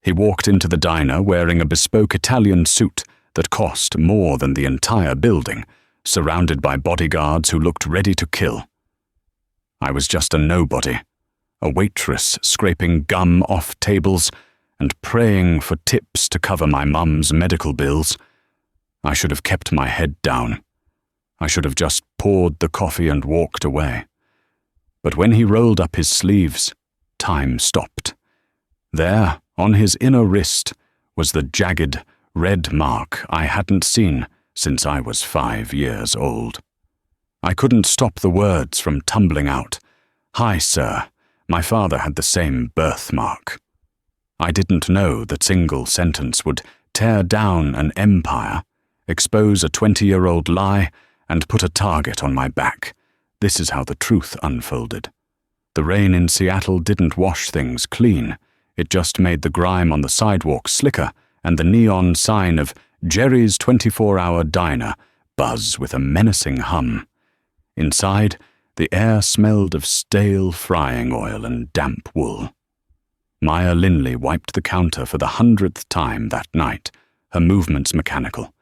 He walked into the diner wearing a bespoke Italian suit that cost more than the entire building, surrounded by bodyguards who looked ready to kill. I was just a nobody, a waitress scraping gum off tables and praying for tips to cover my mum's medical bills. I should have kept my head down. I should have just poured the coffee and walked away. But when he rolled up his sleeves, time stopped. There, on his inner wrist, was the jagged, red mark I hadn't seen since I was 5 years old. I couldn't stop the words from tumbling out. "Hi, sir. My father had the same birthmark." I didn't know that single sentence would tear down an empire, expose a 20-year-old lie, and put a target on my back. This is how the truth unfolded. The rain in Seattle didn't wash things clean. It just made the grime on the sidewalk slicker and the neon sign of Jerry's 24-hour diner buzz with a menacing hum. Inside, the air smelled of stale frying oil and damp wool. Maya Linley wiped the counter for the 100th time that night, her movements mechanical.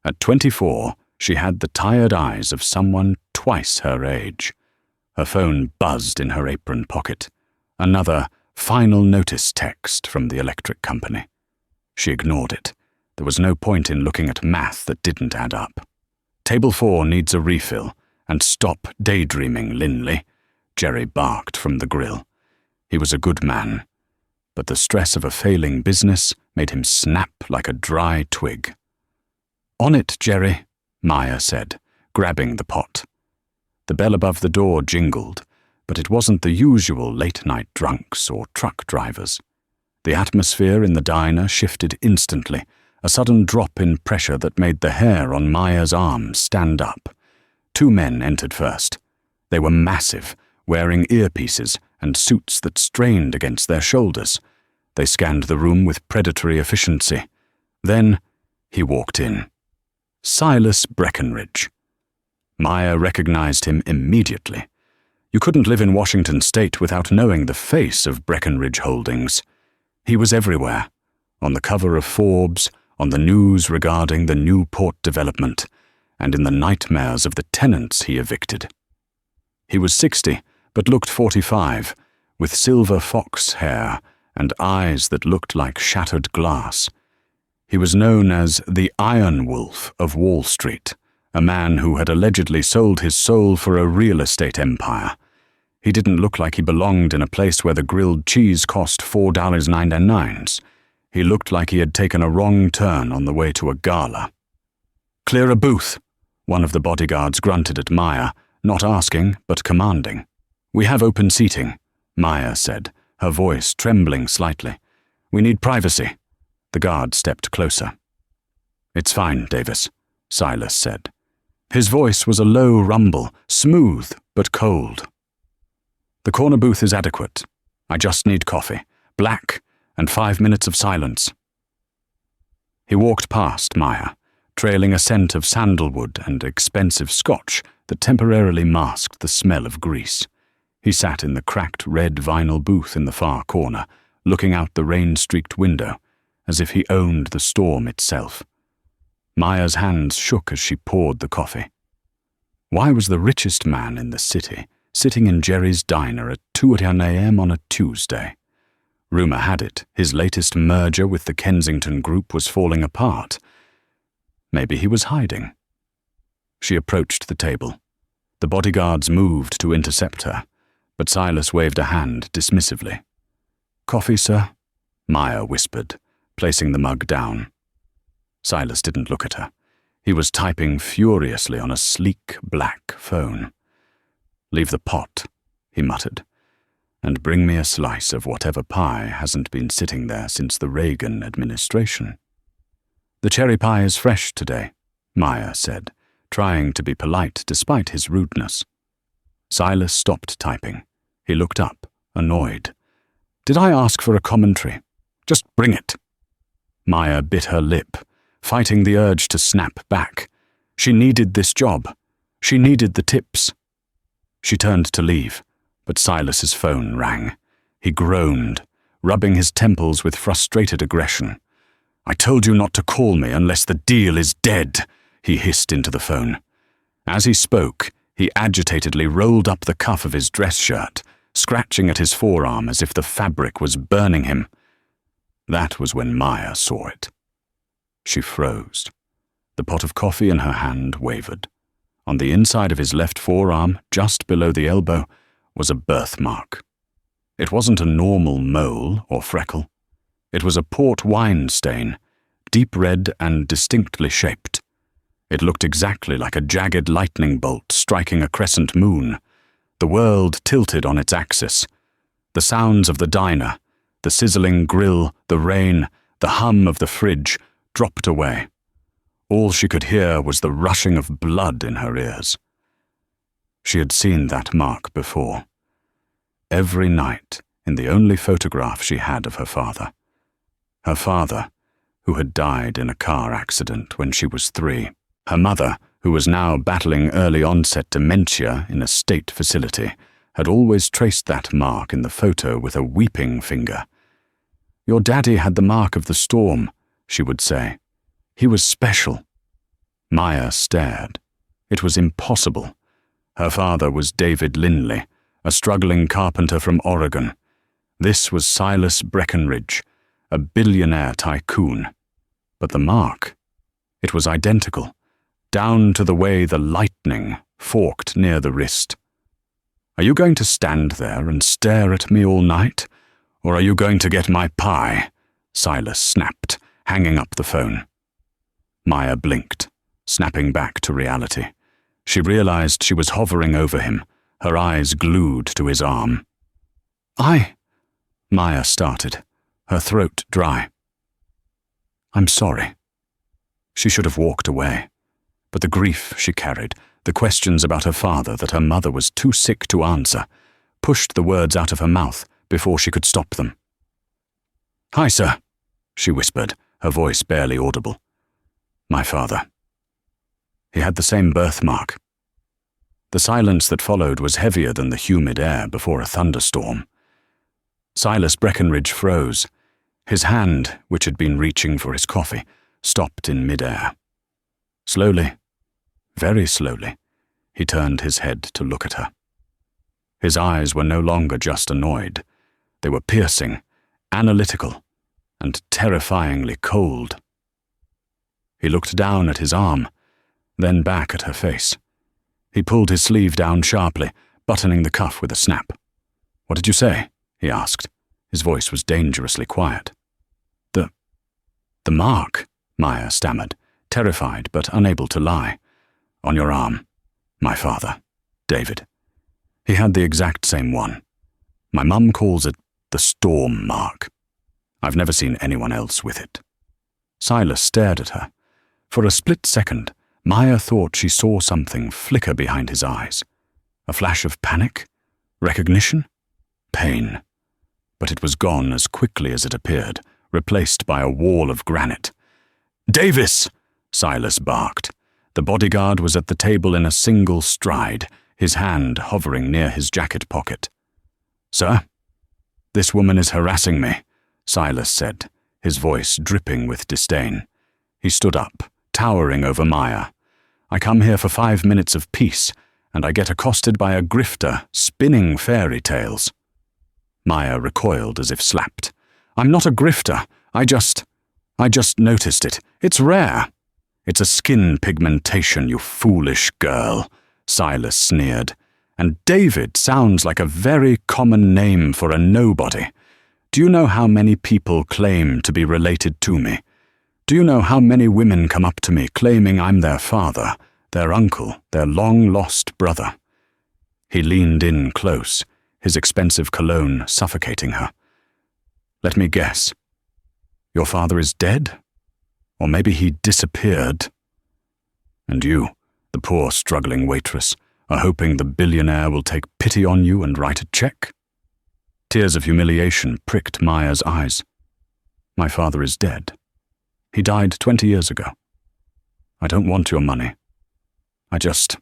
At 24, she had the tired eyes of someone twice her age. Her phone buzzed in her apron pocket. Another final notice text from the electric company. She ignored it. There was no point in looking at math that didn't add up. "Table 4 needs a refill, and stop daydreaming, Linley," Jerry barked from the grill. He was a good man, but the stress of a failing business made him snap like a dry twig. "On it, Jerry," Maya said, grabbing the pot. The bell above the door jingled, but it wasn't the usual late-night drunks or truck drivers. The atmosphere in the diner shifted instantly, a sudden drop in pressure that made the hair on Maya's arm stand up. 2 men entered first. They were massive, wearing earpieces and suits that strained against their shoulders. They scanned the room with predatory efficiency. Then he walked in. Silas Breckenridge. Maya recognized him immediately. You couldn't live in Washington state without knowing the face of Breckenridge Holdings. He was everywhere, on the cover of Forbes, on the news regarding the new port development, and in the nightmares of the tenants he evicted. He was 60, but looked 45, with silver fox hair and eyes that looked like shattered glass. He was known as the Iron Wolf of Wall Street, a man who had allegedly sold his soul for a real estate empire. He didn't look like he belonged in a place where the grilled cheese cost $4.99. He looked like he had taken a wrong turn on the way to a gala. "Clear a booth," one of the bodyguards grunted at Maya, not asking but commanding. "We have open seating," Maya said, her voice trembling slightly. "We need privacy." The guard stepped closer. "It's fine, Davis," Silas said. His voice was a low rumble, smooth but cold. "The corner booth is adequate. I just need coffee, black, and 5 minutes of silence." He walked past Maya, trailing a scent of sandalwood and expensive scotch that temporarily masked the smell of grease. He sat in the cracked red vinyl booth in the far corner, looking out the rain-streaked window, as if he owned the storm itself. Maya's hands shook as she poured the coffee. Why was the richest man in the city sitting in Jerry's diner at 2:10 a.m. on a Tuesday? Rumor had it his latest merger with the Kensington Group was falling apart. Maybe he was hiding. She approached the table. The bodyguards moved to intercept her, but Silas waved a hand dismissively. "Coffee, sir?" Maya whispered, placing the mug down. Silas didn't look at her. He was typing furiously on a sleek black phone. "Leave the pot," he muttered, "and bring me a slice of whatever pie hasn't been sitting there since the Reagan administration." "The cherry pie is fresh today," Maya said, trying to be polite despite his rudeness. Silas stopped typing. He looked up, annoyed. "Did I ask for a commentary? Just bring it." Maya bit her lip, fighting the urge to snap back. She needed this job. She needed the tips. She turned to leave, but Silas's phone rang. He groaned, rubbing his temples with frustrated aggression. "I told you not to call me unless the deal is dead," he hissed into the phone. As he spoke, he agitatedly rolled up the cuff of his dress shirt, scratching at his forearm as if the fabric was burning him. That was when Maya saw it. She froze. The pot of coffee in her hand wavered. On the inside of his left forearm, just below the elbow, was a birthmark. It wasn't a normal mole or freckle. It was a port wine stain, deep red and distinctly shaped. It looked exactly like a jagged lightning bolt striking a crescent moon. The world tilted on its axis. The sounds of the diner, the sizzling grill, the rain, the hum of the fridge, dropped away. All she could hear was the rushing of blood in her ears. She had seen that mark before. Every night, in the only photograph she had of her father. Her father, who had died in a car accident when she was 3. Her mother, who was now battling early-onset dementia in a state facility, had always traced that mark in the photo with a weeping finger. "Your daddy had the mark of the storm," she would say. "He was special." Maya stared. It was impossible. Her father was David Linley, a struggling carpenter from Oregon. This was Silas Breckenridge, a billionaire tycoon. But the mark, it was identical, down to the way the lightning forked near the wrist. "Are you going to stand there and stare at me all night, or are you going to get my pie?" Silas snapped, hanging up the phone. Maya blinked, snapping back to reality. She realized she was hovering over him, her eyes glued to his arm. Maya started, her throat dry. "I'm sorry." She should have walked away. But the grief she carried, the questions about her father that her mother was too sick to answer, pushed the words out of her mouth before she could stop them. "Hi, sir," she whispered, her voice barely audible. "My father. He had the same birthmark." The silence that followed was heavier than the humid air before a thunderstorm. Silas Breckenridge froze. His hand, which had been reaching for his coffee, stopped in mid-air. Slowly, very slowly, he turned his head to look at her. His eyes were no longer just annoyed. They were piercing, analytical, and terrifyingly cold. He looked down at his arm, then back at her face. He pulled his sleeve down sharply, buttoning the cuff with a snap. "What did you say?" he asked. His voice was dangerously quiet. The mark," Maya stammered, terrified but unable to lie. "On your arm. My father, David. He had the exact same one. My mum calls it the storm mark. I've never seen anyone else with it." Silas stared at her. For a split second, Maya thought she saw something flicker behind his eyes. A flash of panic? Recognition? Pain. But it was gone as quickly as it appeared, replaced by a wall of granite. "Davis!" Silas barked. The bodyguard was at the table in a single stride, his hand hovering near his jacket pocket. "Sir?" "This woman is harassing me," Silas said, his voice dripping with disdain. He stood up, towering over Maya. "I come here for 5 minutes of peace, and I get accosted by a grifter spinning fairy tales." Maya recoiled as if slapped. "I'm not a grifter. I just noticed it. It's rare." "It's a skin pigmentation, you foolish girl," Silas sneered. "And David sounds like a very common name for a nobody. Do you know how many people claim to be related to me? Do you know how many women come up to me claiming I'm their father, their uncle, their long-lost brother?" He leaned in close, his expensive cologne suffocating her. "Let me guess. Your father is dead? Or maybe he disappeared. And you, the poor struggling waitress, are hoping the billionaire will take pity on you and write a check?" Tears of humiliation pricked Maya's eyes. "My father is dead. He died 20 years ago. I don't want your money. I just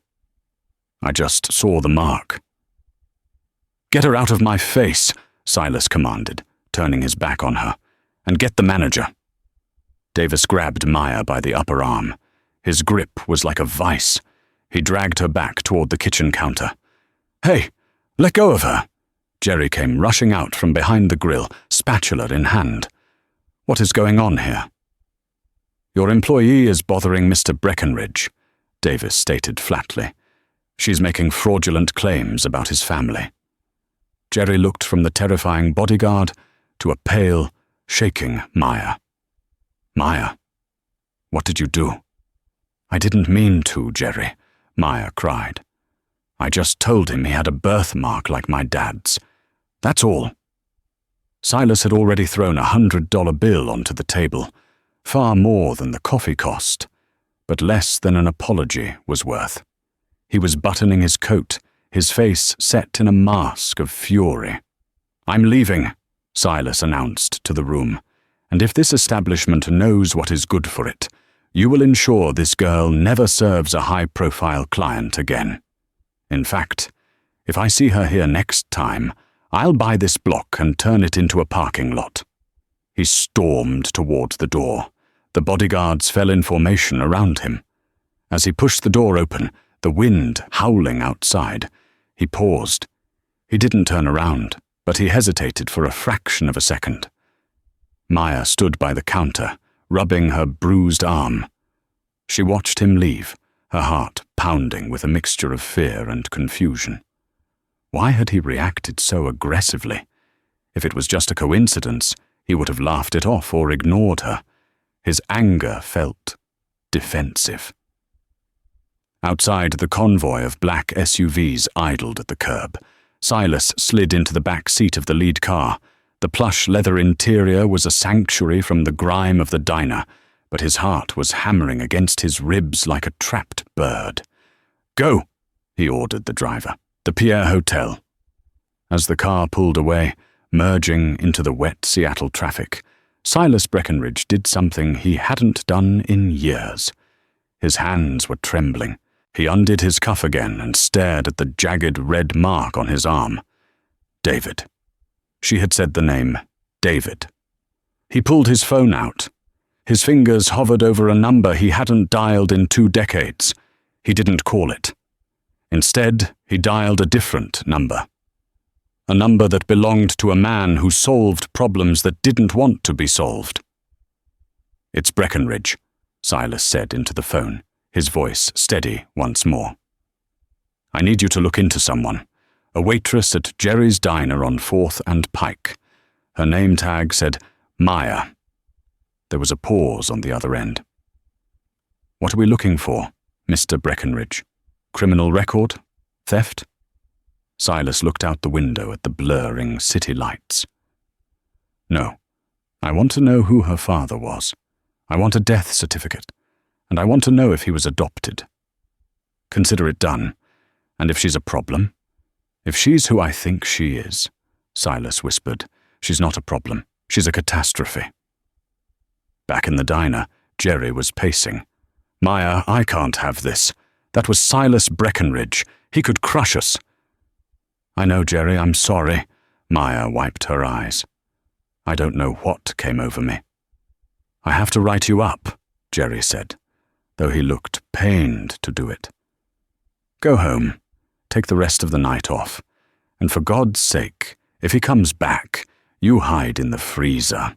saw the mark." "Get her out of my face," Silas commanded, turning his back on her. "And get the manager." Davis grabbed Maya by the upper arm. His grip was like a vice. He dragged her back toward the kitchen counter. "Hey, let go of her!" Jerry came rushing out from behind the grill, spatula in hand. "What is going on here?" "Your employee is bothering Mr. Breckenridge," Davis stated flatly. "She's making fraudulent claims about his family." Jerry looked from the terrifying bodyguard to a pale, shaking Maya. "Maya, what did you do?" "I didn't mean to, Jerry," Maya cried. "I just told him he had a birthmark like my dad's. That's all." Silas had already thrown $100 bill onto the table, far more than the coffee cost, but less than an apology was worth. He was buttoning his coat, his face set in a mask of fury. "I'm leaving," Silas announced to the room, "and if this establishment knows what is good for it, you will ensure this girl never serves a high-profile client again. In fact, if I see her here next time, I'll buy this block and turn it into a parking lot." He stormed toward the door. The bodyguards fell in formation around him. As he pushed the door open, the wind howling outside, he paused. He didn't turn around, but he hesitated for a fraction of a second. Maya stood by the counter, rubbing her bruised arm. She watched him leave, her heart pounding with a mixture of fear and confusion. Why had he reacted so aggressively? If it was just a coincidence, he would have laughed it off or ignored her. His anger felt defensive. Outside, the convoy of black SUVs idled at the curb. Silas slid into the back seat of the lead car. The plush leather interior was a sanctuary from the grime of the diner, but his heart was hammering against his ribs like a trapped bird. "Go," he ordered the driver. "The Pierre Hotel." As the car pulled away, merging into the wet Seattle traffic, Silas Breckenridge did something he hadn't done in years. His hands were trembling. He undid his cuff again and stared at the jagged red mark on his arm. David. She had said the name David. He pulled his phone out. His fingers hovered over a number he hadn't dialed in 2 decades. He didn't call it. Instead, he dialed a different number. A number that belonged to a man who solved problems that didn't want to be solved. "It's Breckenridge," Silas said into the phone, his voice steady once more. "I need you to look into someone. A waitress at Jerry's Diner on 4th and Pike. Her name tag said Maya." There was a pause on the other end. "What are we looking for, Mr. Breckenridge? Criminal record? Theft?" Silas looked out the window at the blurring city lights. "No. I want to know who her father was. I want a death certificate, and I want to know if he was adopted. Consider it done. And if she's a problem?" "If she's who I think she is," Silas whispered, "she's not a problem. She's a catastrophe." Back in the diner, Jerry was pacing. "Maya, I can't have this. That was Silas Breckenridge. He could crush us." "I know, Jerry, I'm sorry." Maya wiped her eyes. "I don't know what came over me." "I have to write you up," Jerry said, though he looked pained to do it. "Go home. Take the rest of the night off. And for God's sake, if he comes back, you hide in the freezer."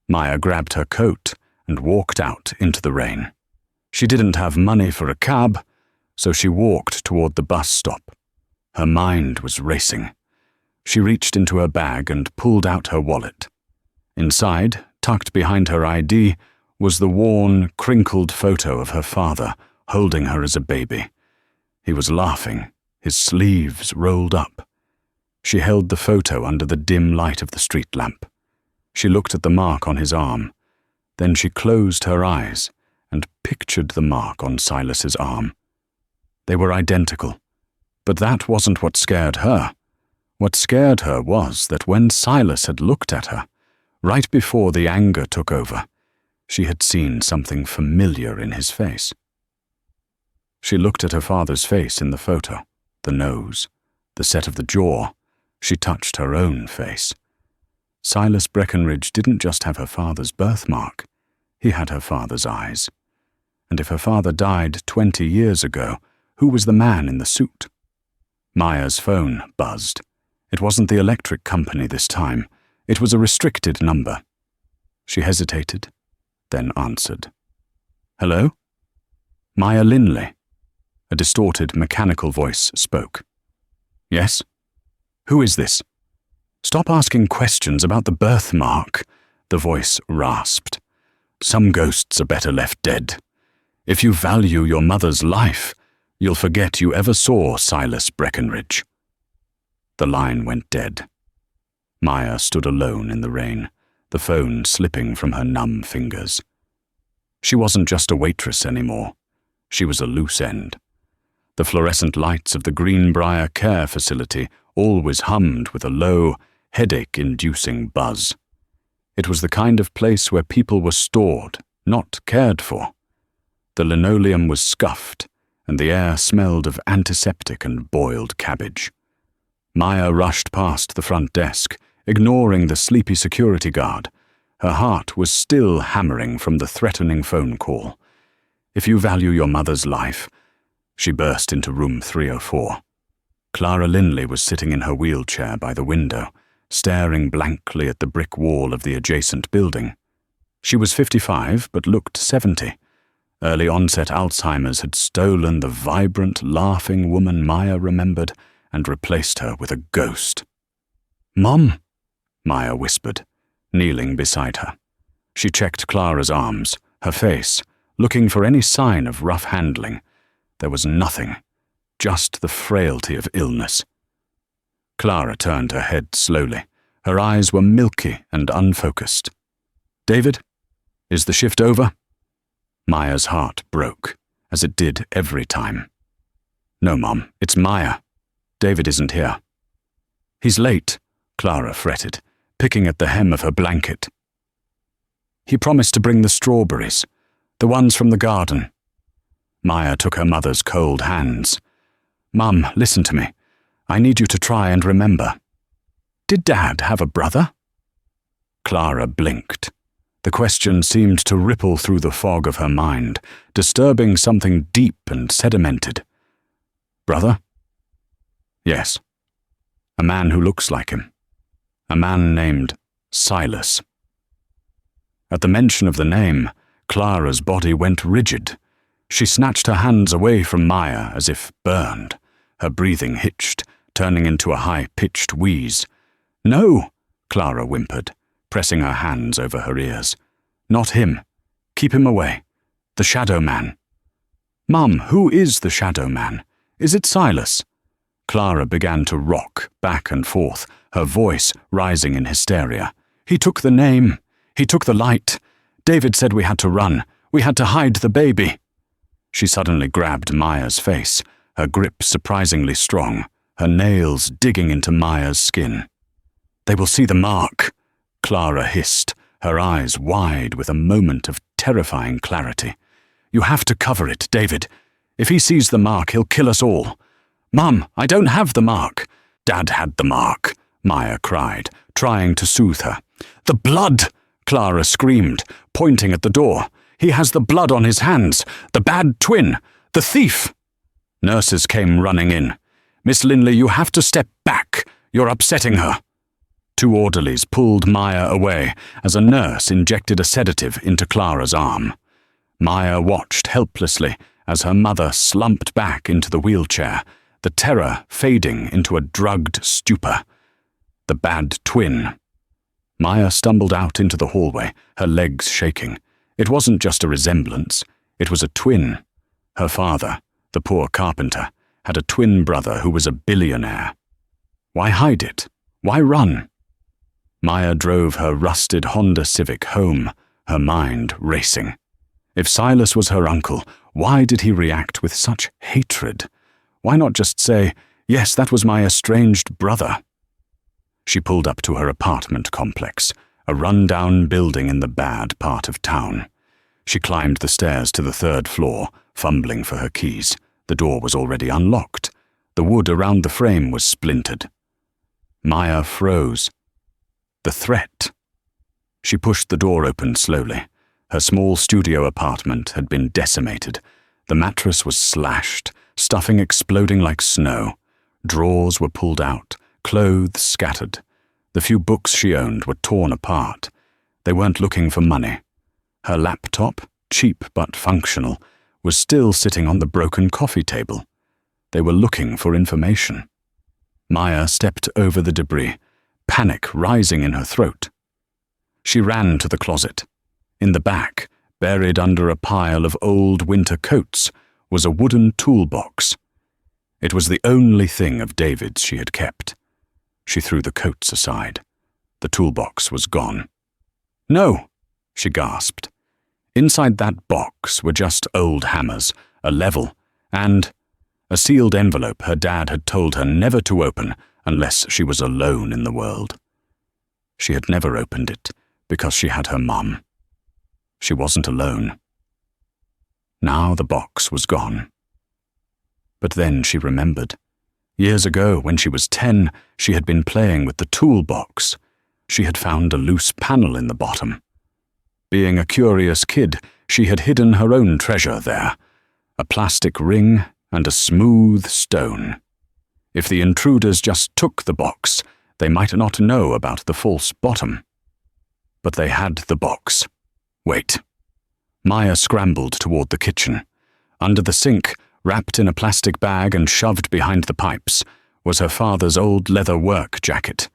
Maya grabbed her coat and walked out into the rain. She didn't have money for a cab, so she walked toward the bus stop. Her mind was racing. She reached into her bag and pulled out her wallet. Inside, tucked behind her ID, was the worn, crinkled photo of her father holding her as a baby. He was laughing, his sleeves rolled up. She held the photo under the dim light of the street lamp. She looked at the mark on his arm. Then she closed her eyes and pictured the mark on Silas's arm. They were identical, but that wasn't what scared her. What scared her was that when Silas had looked at her, right before the anger took over, she had seen something familiar in his face. She looked at her father's face in the photo, the nose, the set of the jaw. She touched her own face. Silas Breckenridge didn't just have her father's birthmark, he had her father's eyes. And if her father died 20 years ago, who was the man in the suit? Maya's phone buzzed. It wasn't the electric company this time. It was a restricted number. She hesitated, then answered. Hello? Maya Linley. A distorted, mechanical voice spoke. Yes? Who is this? Stop asking questions about the birthmark, the voice rasped. Some ghosts are better left dead. If you value your mother's life, you'll forget you ever saw Silas Breckenridge. The line went dead. Maya stood alone in the rain, the phone slipping from her numb fingers. She wasn't just a waitress anymore. She was a loose end. The fluorescent lights of the Greenbrier Care Facility always hummed with a low, headache-inducing buzz. It was the kind of place where people were stored, not cared for. The linoleum was scuffed, and the air smelled of antiseptic and boiled cabbage. Maya rushed past the front desk, ignoring the sleepy security guard. Her heart was still hammering from the threatening phone call. If you value your mother's life, she burst into room 304. Clara Linley was sitting in her wheelchair by the window, staring blankly at the brick wall of the adjacent building. She was 55, but looked 70. Early-onset Alzheimer's had stolen the vibrant, laughing woman Maya remembered and replaced her with a ghost. "Mum," Maya whispered, kneeling beside her. She checked Clara's arms, her face, looking for any sign of rough handling. There was nothing, just the frailty of illness. Clara turned her head slowly. Her eyes were milky and unfocused. "David, is the shift over?" Maya's heart broke, as it did every time. "No, Mom, it's Maya. David isn't here." "He's late," Clara fretted, picking at the hem of her blanket. "He promised to bring the strawberries, the ones from the garden." Maya took her mother's cold hands. "Mum, listen to me. I need you to try and remember. Did Dad have a brother?" Clara blinked. The question seemed to ripple through the fog of her mind, disturbing something deep and sedimented. "Brother?" "Yes. A man who looks like him. A man named Silas." At the mention of the name, Clara's body went rigid. She snatched her hands away from Maya as if burned. Her breathing hitched, turning into a high-pitched wheeze. "No," Clara whimpered, pressing her hands over her ears. "Not him. Keep him away. The Shadow Man." "Mum, who is the Shadow Man? Is it Silas?" Clara began to rock back and forth, her voice rising in hysteria. "He took the name. He took the light. David said we had to run. We had to hide the baby." She suddenly grabbed Maya's face, her grip surprisingly strong, her nails digging into Maya's skin. "They will see the mark," Clara hissed, her eyes wide with a moment of terrifying clarity. "You have to cover it, David. If he sees the mark, he'll kill us all." "Mum, I don't have the mark." "Dad had the mark," Maya cried, trying to soothe her. "The blood!" Clara screamed, pointing at the door. "He has the blood on his hands. The bad twin. The thief." Nurses came running in. "Miss Linley, you have to step back. You're upsetting her." Two orderlies pulled Maya away as a nurse injected a sedative into Clara's arm. Maya watched helplessly as her mother slumped back into the wheelchair, the terror fading into a drugged stupor. The bad twin. Maya stumbled out into the hallway, her legs shaking. It wasn't just a resemblance, it was a twin. Her father, the poor carpenter, had a twin brother who was a billionaire. Why hide it? Why run? Maya drove her rusted Honda Civic home, her mind racing. If Silas was her uncle, why did he react with such hatred? Why not just say, "Yes, that was my estranged brother"? She pulled up to her apartment complex, a run-down building in the bad part of town. She climbed the stairs to the 3rd floor, fumbling for her keys. The door was already unlocked. The wood around the frame was splintered. Maya froze. The threat. She pushed the door open slowly. Her small studio apartment had been decimated. The mattress was slashed, stuffing exploding like snow. Drawers were pulled out, clothes scattered. The few books she owned were torn apart. They weren't looking for money. Her laptop, cheap but functional, was still sitting on the broken coffee table. They were looking for information. Maya stepped over the debris, panic rising in her throat. She ran to the closet. In the back, buried under a pile of old winter coats, was a wooden toolbox. It was the only thing of David's she had kept. She threw the coats aside. The toolbox was gone. "No!" she gasped. Inside that box were just old hammers, a level, and a sealed envelope her dad had told her never to open unless she was alone in the world. She had never opened it because she had her mum. She wasn't alone. Now the box was gone. But then she remembered. Years ago, when she was 10, she had been playing with the toolbox. She had found a loose panel in the bottom. Being a curious kid, she had hidden her own treasure there, a plastic ring and a smooth stone. If the intruders just took the box, they might not know about the false bottom. But they had the box. Wait. Maya scrambled toward the kitchen. Under the sink, wrapped in a plastic bag and shoved behind the pipes, was her father's old leather work jacket.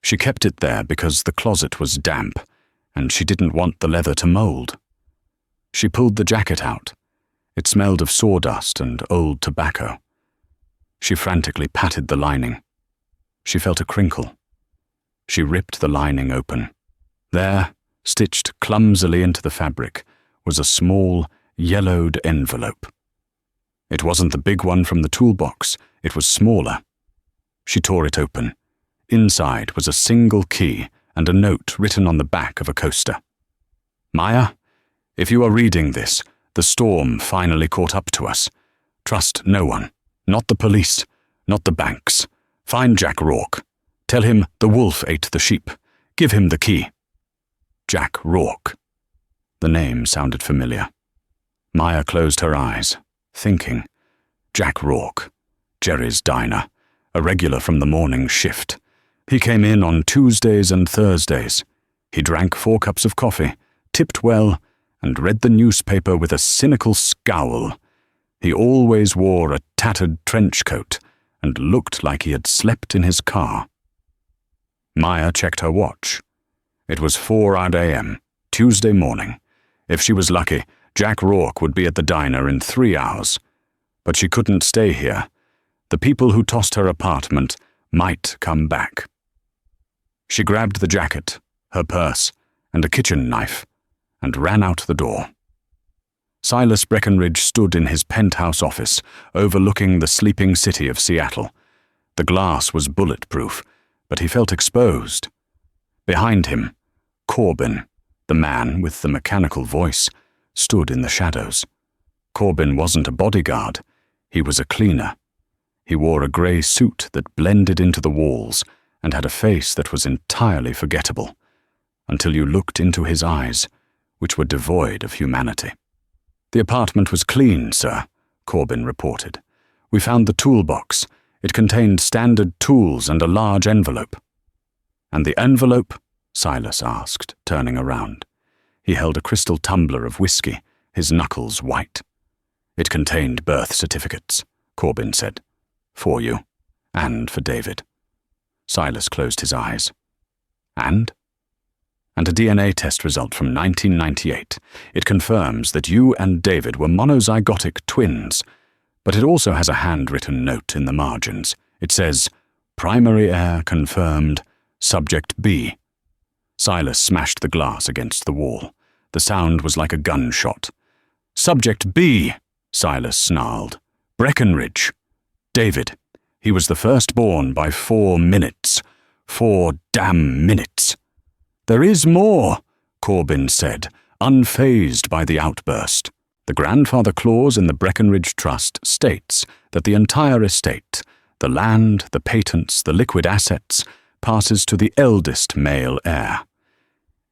She kept it there because the closet was damp, and she didn't want the leather to mold. She pulled the jacket out. It smelled of sawdust and old tobacco. She frantically patted the lining. She felt a crinkle. She ripped the lining open. There, stitched clumsily into the fabric, was a small, yellowed envelope. It wasn't the big one from the toolbox, it was smaller. She tore it open. Inside was a single key and a note written on the back of a coaster. "Maya, if you are reading this, the storm finally caught up to us. Trust no one, not the police, not the banks. Find Jack Rourke. Tell him the wolf ate the sheep. Give him the key." Jack Rourke. The name sounded familiar. Maya closed her eyes, thinking. Jack Rourke, Jerry's diner, a regular from the morning shift. He came in on Tuesdays and Thursdays. He drank 4 cups of coffee, tipped well, and read the newspaper with a cynical scowl. He always wore a tattered trench coat and looked like he had slept in his car. Maya checked her watch. It was 4 a.m., Tuesday morning. If she was lucky, Jack Rourke would be at the diner in 3 hours. But she couldn't stay here. The people who tossed her apartment might come back. She grabbed the jacket, her purse, and a kitchen knife, and ran out the door. Silas Breckenridge stood in his penthouse office, overlooking the sleeping city of Seattle. The glass was bulletproof, but he felt exposed. Behind him, Corbin, the man with the mechanical voice, stood in the shadows. Corbin wasn't a bodyguard. He was a cleaner. He wore a grey suit that blended into the walls and had a face that was entirely forgettable, until you looked into his eyes, which were devoid of humanity. "The apartment was clean, sir," Corbin reported. "We found the toolbox. It contained standard tools and a large envelope." "And the envelope?" Silas asked, turning around. He held a crystal tumbler of whiskey, his knuckles white. "It contained birth certificates," Corbin said. "For you, and for David." Silas closed his eyes. "And?" "And a DNA test result from 1998. It confirms that you and David were monozygotic twins, but it also has a handwritten note in the margins. It says, 'Primary heir confirmed, Subject B.'" Silas smashed the glass against the wall. The sound was like a gunshot. "Subject B," Silas snarled. "Breckenridge. David. He was the firstborn by 4 minutes. 4 damn minutes." "There is more," Corbin said, unfazed by the outburst. "The grandfather clause in the Breckenridge Trust states that the entire estate, the land, the patents, the liquid assets, passes to the eldest male heir.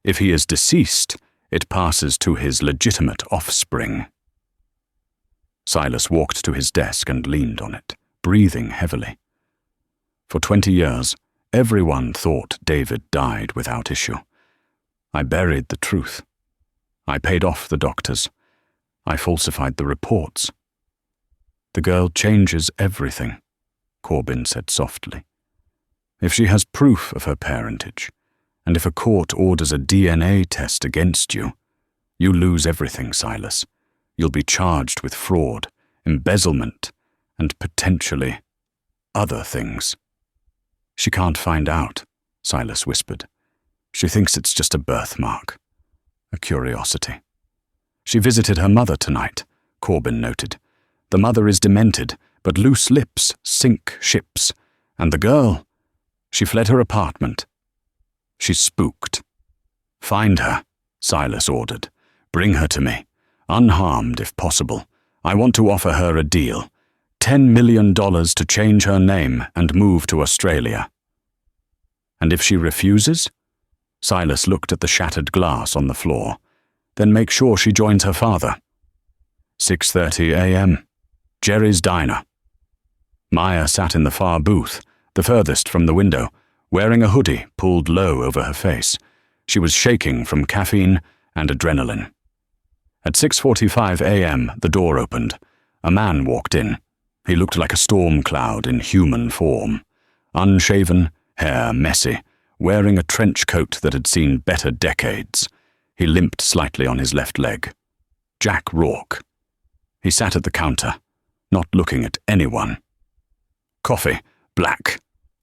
If he is deceased, it passes to his legitimate offspring. Silas walked to his desk and leaned on it, breathing heavily. For 20 years, everyone thought David died without issue. I buried the truth. I paid off the doctors. I falsified the reports. The girl changes everything, Corbin said softly. If she has proof of her parentage, and if a court orders a DNA test against you, you lose everything, Silas. You'll be charged with fraud, embezzlement, and potentially other things. She can't find out, Silas whispered. She thinks it's just a birthmark, a curiosity. She visited her mother tonight, Corbin noted. The mother is demented, but loose lips sink ships. And the girl, she fled her apartment. She's spooked. Find her, Silas ordered. Bring her to me, unharmed if possible. I want to offer her a deal. $10 million to change her name and move to Australia. And if she refuses? Silas looked at the shattered glass on the floor. Then make sure she joins her father. 6:30 a.m. Jerry's Diner. Maya sat in the far booth, the furthest from the window, wearing a hoodie pulled low over her face. She was shaking from caffeine and adrenaline. At 6:45 a.m., the door opened. A man walked in. He looked like a storm cloud in human form. Unshaven, hair messy, wearing a trench coat that had seen better decades. He limped slightly on his left leg. Jack Rourke. He sat at the counter, not looking at anyone. Coffee, black.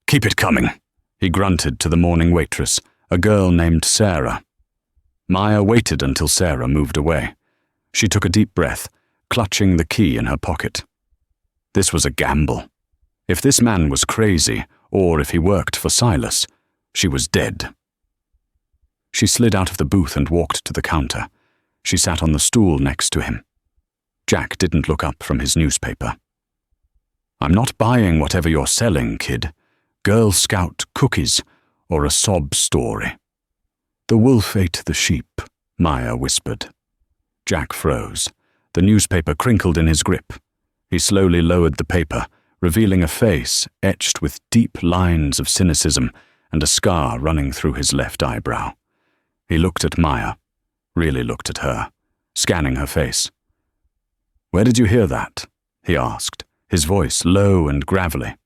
Keep it coming, he grunted to the morning waitress, a girl named Sarah. Maya waited until Sarah moved away. She took a deep breath, clutching the key in her pocket. This was a gamble. If this man was crazy, or if he worked for Silas, she was dead. She slid out of the booth and walked to the counter. She sat on the stool next to him. Jack didn't look up from his newspaper. I'm not buying whatever you're selling, kid. Girl Scout cookies or a sob story. The wolf ate the sheep, Maya whispered. Jack froze. The newspaper crinkled in his grip. He slowly lowered the paper, revealing a face etched with deep lines of cynicism and a scar running through his left eyebrow. He looked at Maya, really looked at her, scanning her face. Where did you hear that? He asked, his voice low and gravelly.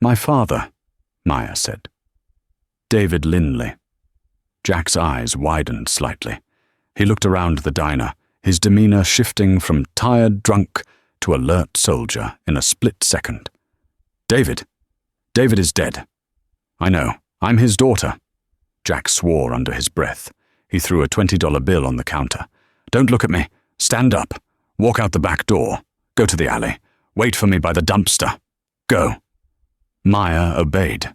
My father, Maya said. David Linley. Jack's eyes widened slightly. He looked around the diner, his demeanor shifting from tired drunk to alert soldier in a split second. David is dead. I know, I'm his daughter. Jack swore under his breath. He threw a $20 bill on the counter. Don't look at me. Stand up. Walk out the back door. Go to the alley. Wait for me by the dumpster. Go. Maya obeyed.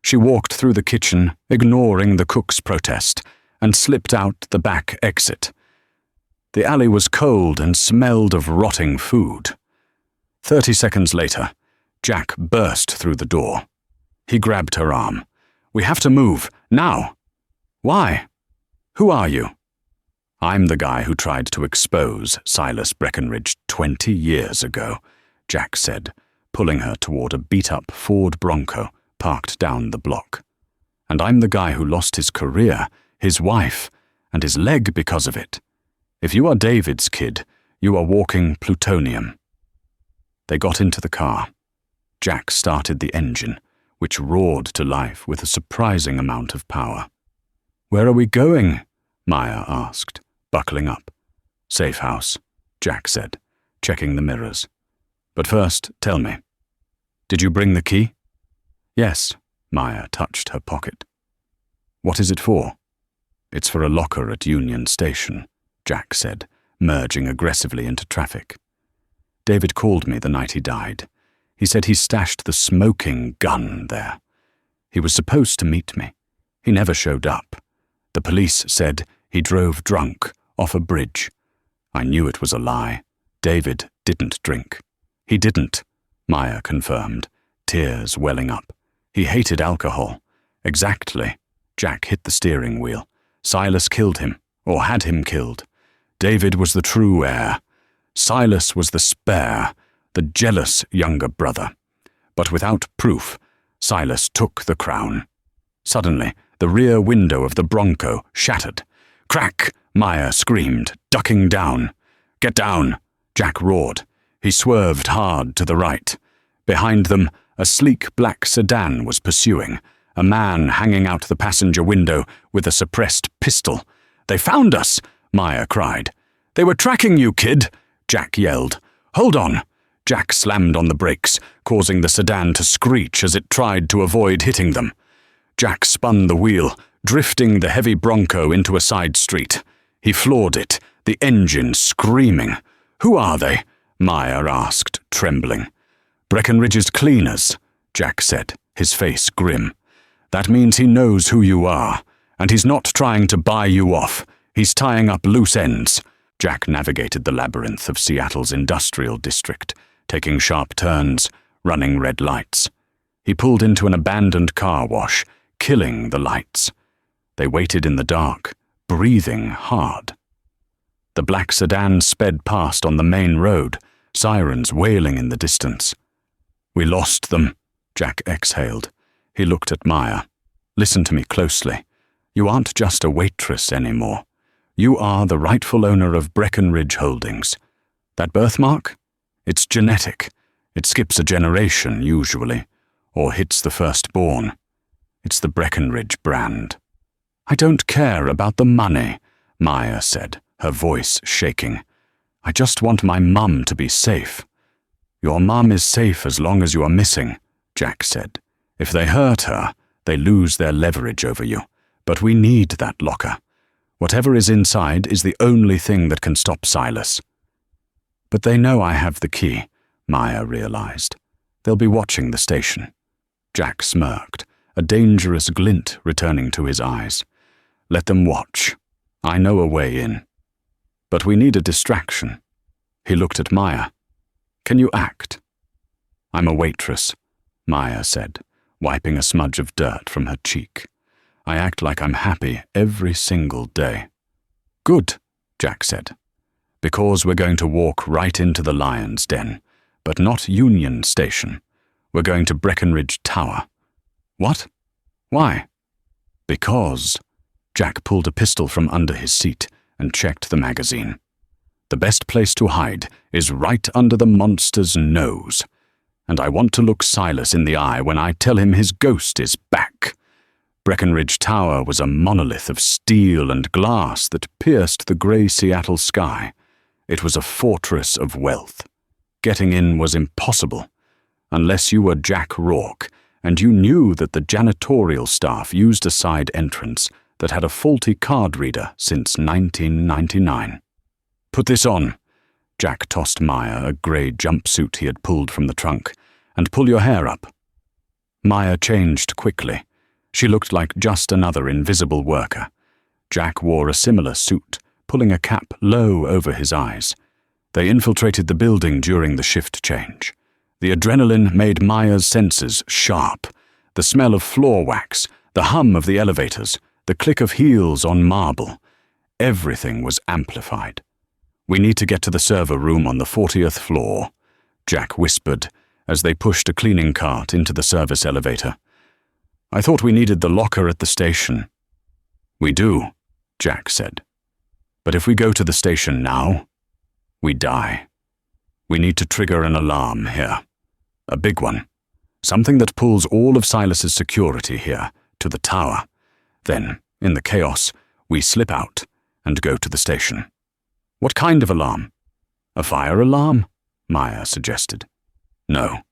She walked through the kitchen, ignoring the cook's protest, and slipped out the back exit. The alley was cold and smelled of rotting food. 30 seconds later, Jack burst through the door. He grabbed her arm. We have to move, now. Why? Who are you? I'm the guy who tried to expose Silas Breckenridge 20 years ago, Jack said, pulling her toward a beat-up Ford Bronco parked down the block. And I'm the guy who lost his career, his wife, and his leg because of it. If you are David's kid, you are walking plutonium. They got into the car. Jack started the engine, which roared to life with a surprising amount of power. Where are we going? Maya asked, buckling up. Safe house, Jack said, checking the mirrors. But first, tell me, did you bring the key? Yes, Maya touched her pocket. What is it for? It's for a locker at Union Station, Jack said, merging aggressively into traffic. David called me the night he died. He said he stashed the smoking gun there. He was supposed to meet me. He never showed up. The police said he drove drunk off a bridge. I knew it was a lie. David didn't drink. He didn't, Maya confirmed, tears welling up. He hated alcohol. Exactly. Jack hit the steering wheel. Silas killed him, or had him killed. David was the true heir. Silas was the spare, the jealous younger brother. But without proof, Silas took the crown. Suddenly, the rear window of the Bronco shattered. "Crack!" Maya screamed, ducking down. "Get down!" Jack roared. He swerved hard to the right. Behind them, a sleek black sedan was pursuing, a man hanging out the passenger window with a suppressed pistol. "They found us!" Maya cried. "They were tracking you, kid!" Jack yelled. "Hold on!" Jack slammed on the brakes, causing the sedan to screech as it tried to avoid hitting them. Jack spun the wheel, drifting the heavy Bronco into a side street. He floored it, the engine screaming. "Who are they?" Maya asked, trembling. "Breckenridge's cleaners," Jack said, his face grim. "That means he knows who you are, and he's not trying to buy you off. He's tying up loose ends." Jack navigated the labyrinth of Seattle's industrial district, taking sharp turns, running red lights. He pulled into an abandoned car wash, killing the lights. They waited in the dark, breathing hard. The black sedan sped past on the main road, sirens wailing in the distance. "We lost them," Jack exhaled. He looked at Maya. "Listen to me closely. You aren't just a waitress anymore. You are the rightful owner of Breckenridge Holdings. That birthmark? It's genetic. It skips a generation, usually, or hits the firstborn. It's the Breckenridge brand." "I don't care about the money," Maya said, her voice shaking. "I just want my mum to be safe." "Your mum is safe as long as you are missing," Jack said. "If they hurt her, they lose their leverage over you. But we need that locker. Whatever is inside is the only thing that can stop Silas." "But they know I have the key," Maya realized. "They'll be watching the station." Jack smirked, a dangerous glint returning to his eyes. "Let them watch. I know a way in. But we need a distraction." He looked at Maya. "Can you act?" "I'm a waitress," Maya said, wiping a smudge of dirt from her cheek. "I act like I'm happy every single day." "Good," Jack said. "Because we're going to walk right into the lion's den, but not Union Station. We're going to Breckenridge Tower." "What? Why?" "Because..." Jack pulled a pistol from under his seat and checked the magazine. "The best place to hide is right under the monster's nose. And I want to look Silas in the eye when I tell him his ghost is back." Breckenridge Tower was a monolith of steel and glass that pierced the grey Seattle sky. It was a fortress of wealth. Getting in was impossible, unless you were Jack Rourke, and you knew that the janitorial staff used a side entrance that had a faulty card reader since 1999. "Put this on." Jack tossed Maya a grey jumpsuit he had pulled from the trunk. "And pull your hair up." Maya changed quickly. She looked like just another invisible worker. Jack wore a similar suit, pulling a cap low over his eyes. They infiltrated the building during the shift change. The adrenaline made Maya's senses sharp. The smell of floor wax, the hum of the elevators, the click of heels on marble. Everything was amplified. "We need to get to the server room on the 40th floor," Jack whispered as they pushed a cleaning cart into the service elevator. "I thought we needed the locker at the station." "We do," Jack said. "But if we go to the station now, we die. We need to trigger an alarm here. A big one. Something that pulls all of Silas's security here to the tower. Then, in the chaos, we slip out and go to the station." "What kind of alarm?" "A fire alarm?" Maya suggested. "No,"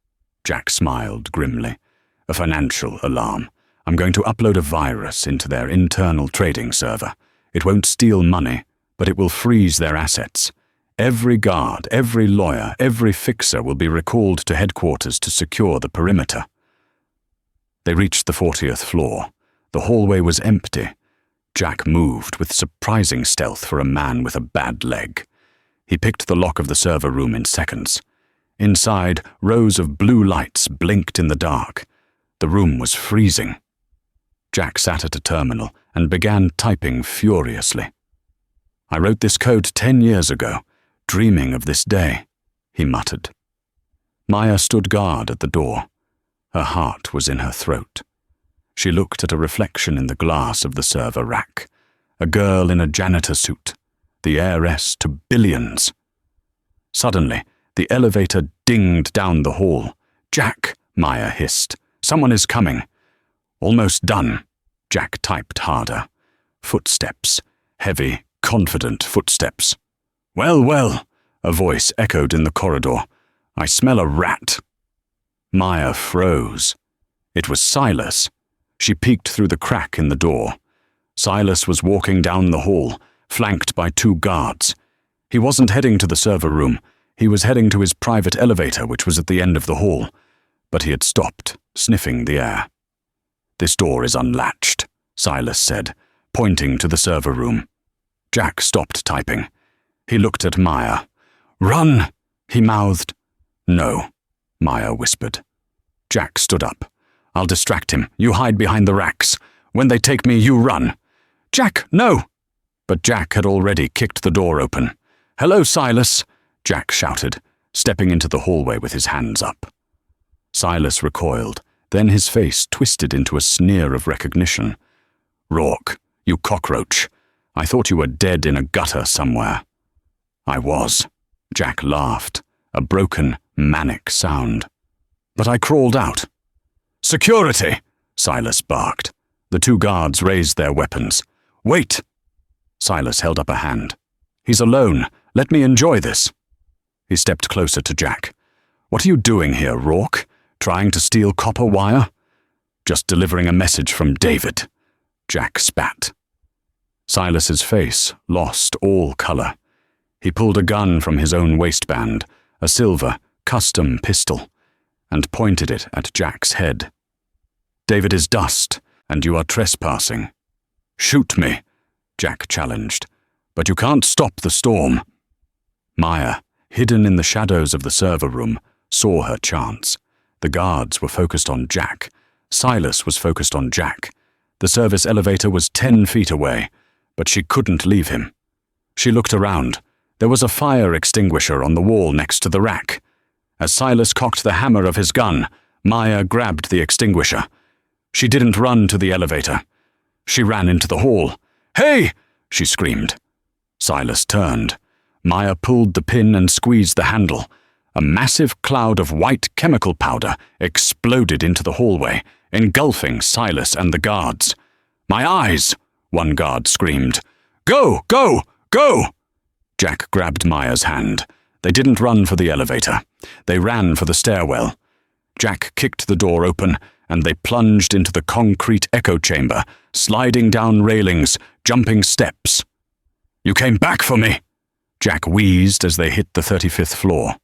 Jack smiled grimly. "A financial alarm. I'm going to upload a virus into their internal trading server. It won't steal money, but it will freeze their assets. Every guard, every lawyer, every fixer will be recalled to headquarters to secure the perimeter." They reached the 40th floor. The hallway was empty. Jack moved with surprising stealth for a man with a bad leg. He picked the lock of the server room in seconds. Inside, rows of blue lights blinked in the dark. The room was freezing. Jack sat at a terminal and began typing furiously. "I wrote this code 10 years ago, dreaming of this day," he muttered. Maya stood guard at the door. Her heart was in her throat. She looked at a reflection in the glass of the server rack. A girl in a janitor suit, the heiress to billions. Suddenly, the elevator dinged down the hall. "Jack," Maya hissed. "Someone is coming." "Almost done." Jack typed harder. Footsteps. Heavy, confident footsteps. "Well, well," a voice echoed in the corridor. "I smell a rat." Maya froze. It was Silas. She peeked through the crack in the door. Silas was walking down the hall, flanked by 2 guards. He wasn't heading to the server room. He was heading to his private elevator, which was at the end of the hall. But he had stopped, sniffing the air. "This door is unlatched," Silas said, pointing to the server room. Jack stopped typing. He looked at Maya. "Run," he mouthed. "No," Maya whispered. Jack stood up. "I'll distract him. You hide behind the racks. When they take me, you run." "Jack, no!" But Jack had already kicked the door open. "Hello, Silas," Jack shouted, stepping into the hallway with his hands up. Silas recoiled, then his face twisted into a sneer of recognition. "Rourke, you cockroach. I thought you were dead in a gutter somewhere." "I was," Jack laughed, a broken, manic sound. "But I crawled out." "Security!" Silas barked. The 2 guards raised their weapons. "Wait!" Silas held up a hand. "He's alone. Let me enjoy this." He stepped closer to Jack. "What are you doing here, Rourke? Trying to steal copper wire?" "Just delivering a message from David," Jack spat. Silas's face lost all color. He pulled a gun from his own waistband, a silver, custom pistol, and pointed it at Jack's head. "David is dust, and you are trespassing." "Shoot me," Jack challenged. "But you can't stop the storm." Maya, hidden in the shadows of the server room, saw her chance. The guards were focused on Jack. Silas was focused on Jack. The service elevator was 10 feet away, but she couldn't leave him. She looked around. There was a fire extinguisher on the wall next to the rack. As Silas cocked the hammer of his gun, Maya grabbed the extinguisher. She didn't run to the elevator. She ran into the hall. "Hey!" she screamed. Silas turned. Maya pulled the pin and squeezed the handle. A massive cloud of white chemical powder exploded into the hallway, engulfing Silas and the guards. "My eyes!" one guard screamed. "Go! Go! Go!" Jack grabbed Maya's hand. They didn't run for the elevator. They ran for the stairwell. Jack kicked the door open, and they plunged into the concrete echo chamber, sliding down railings, jumping steps. "You came back for me!" Jack wheezed as they hit the 35th floor.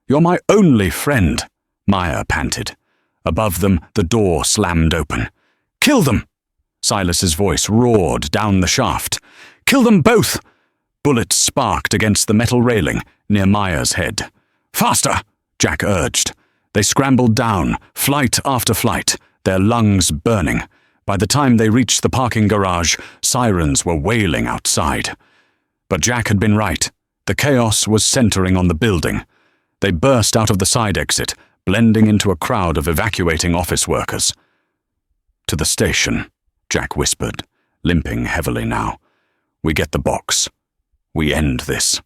"You're my only friend," Maya panted. Above them, the door slammed open. "Kill them!" Silas's voice roared down the shaft. "Kill them both!" Bullets sparked against the metal railing near Maya's head. "Faster!" Jack urged. They scrambled down, flight after flight, their lungs burning. By the time they reached the parking garage, sirens were wailing outside. But Jack had been right. The chaos was centering on the building. They burst out of the side exit, blending into a crowd of evacuating office workers. "To the station," Jack whispered, limping heavily now. "We get the box. We end this."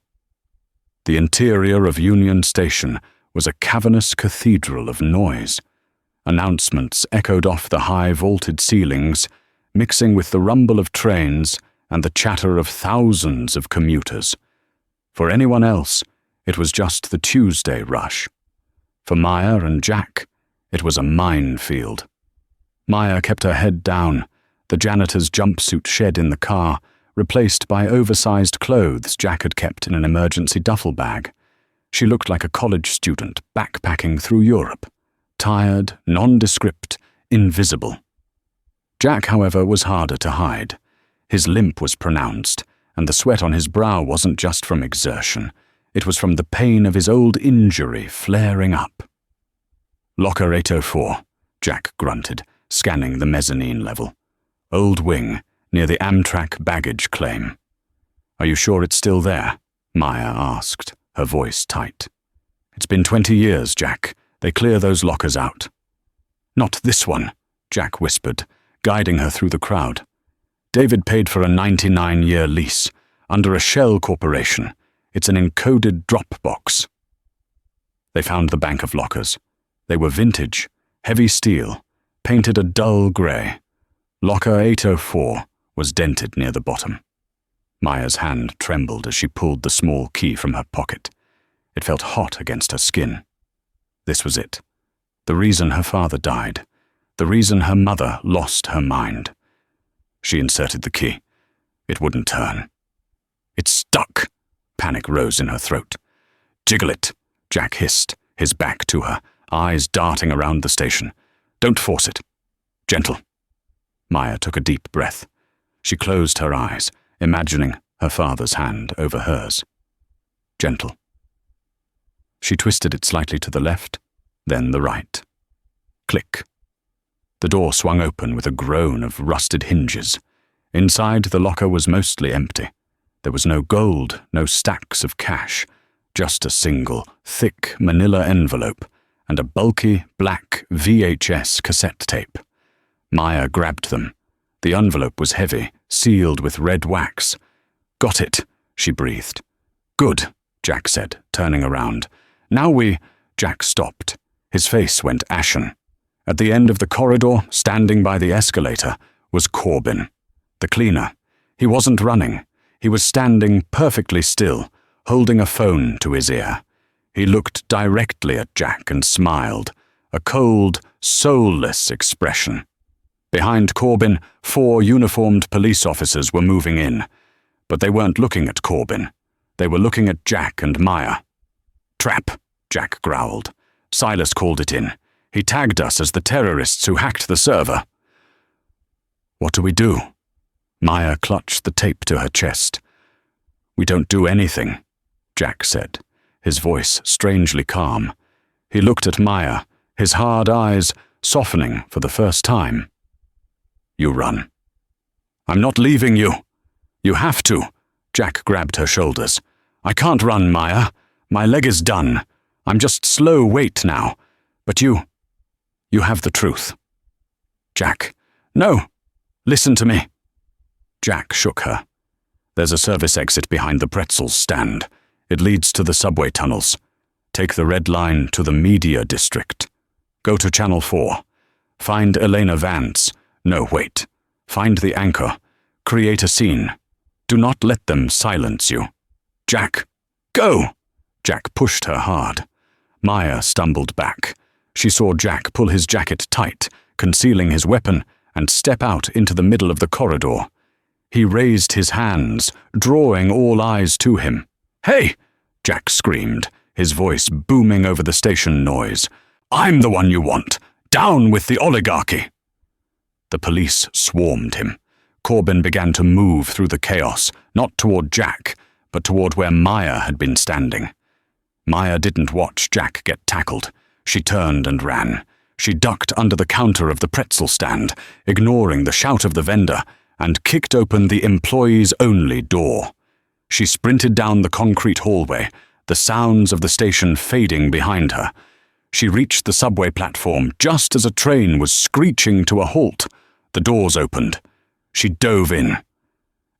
The interior of Union Station was a cavernous cathedral of noise. Announcements echoed off the high vaulted ceilings, mixing with the rumble of trains and the chatter of thousands of commuters. For anyone else, it was just the Tuesday rush. For Maya and Jack, it was a minefield. Maya kept her head down, the janitor's jumpsuit shed in the car, replaced by oversized clothes Jack had kept in an emergency duffel bag. She looked like a college student backpacking through Europe, tired, nondescript, invisible. Jack, however, was harder to hide. His limp was pronounced, and the sweat on his brow wasn't just from exertion. It was from the pain of his old injury flaring up. "Locker 804. Jack grunted, scanning the mezzanine level. Old wing, near the Amtrak baggage claim. Are you sure it's still there? Maya asked, her voice tight. It's been 20 years, Jack. They clear those lockers out. Not this one, Jack whispered, guiding her through the crowd. David paid for a 99-year lease, under a shell corporation. It's an encoded drop box. They found the bank of lockers. They were vintage, heavy steel, painted a dull grey. Locker 804 was dented near the bottom. Maya's hand trembled as she pulled the small key from her pocket. It felt hot against her skin. This was it. The reason her father died. The reason her mother lost her mind. She inserted the key. It wouldn't turn. It's stuck! Panic rose in her throat. Jiggle it, Jack hissed, his back to her, eyes darting around the station. Don't force it. Gentle. Maya took a deep breath. She closed her eyes, imagining her father's hand over hers. Gentle. She twisted it slightly to the left, then the right. Click. The door swung open with a groan of rusted hinges. Inside, the locker was mostly empty. There was no gold, no stacks of cash, just a single, thick manila envelope and a bulky, black VHS cassette tape. Maya grabbed them. The envelope was heavy, sealed with red wax. Got it, she breathed. Good, Jack said, turning around. Now Jack stopped. His face went ashen. At the end of the corridor, standing by the escalator, was Corbin, the cleaner. He wasn't running. He was standing perfectly still, holding a phone to his ear. He looked directly at Jack and smiled, a cold, soulless expression. Behind Corbin, 4 uniformed police officers were moving in. But they weren't looking at Corbin. They were looking at Jack and Maya. Trap, Jack growled. Silas called it in. He tagged us as the terrorists who hacked the server. What do we do? Maya clutched the tape to her chest. We don't do anything, Jack said, his voice strangely calm. He looked at Maya, his hard eyes softening for the first time. You run. I'm not leaving you. You have to. Jack grabbed her shoulders. I can't run, Maya. My leg is done. I'm just slow weight now. But you have the truth. Jack. No. Listen to me. Jack shook her. There's a service exit behind the pretzels stand. It leads to the subway tunnels. Take the red line to the media district. Go to Channel 4. Find Elena Vance. No, wait. Find the anchor. Create a scene. Do not let them silence you. Jack, go! Jack pushed her hard. Maya stumbled back. She saw Jack pull his jacket tight, concealing his weapon, and step out into the middle of the corridor. He raised his hands, drawing all eyes to him. Hey! Jack screamed, his voice booming over the station noise. I'm the one you want! Down with the oligarchy! The police swarmed him. Corbin began to move through the chaos, not toward Jack, but toward where Maya had been standing. Maya didn't watch Jack get tackled. She turned and ran. She ducked under the counter of the pretzel stand, ignoring the shout of the vendor, and kicked open the employees-only door. She sprinted down the concrete hallway, the sounds of the station fading behind her. She reached the subway platform just as a train was screeching to a halt. The doors opened. She dove in.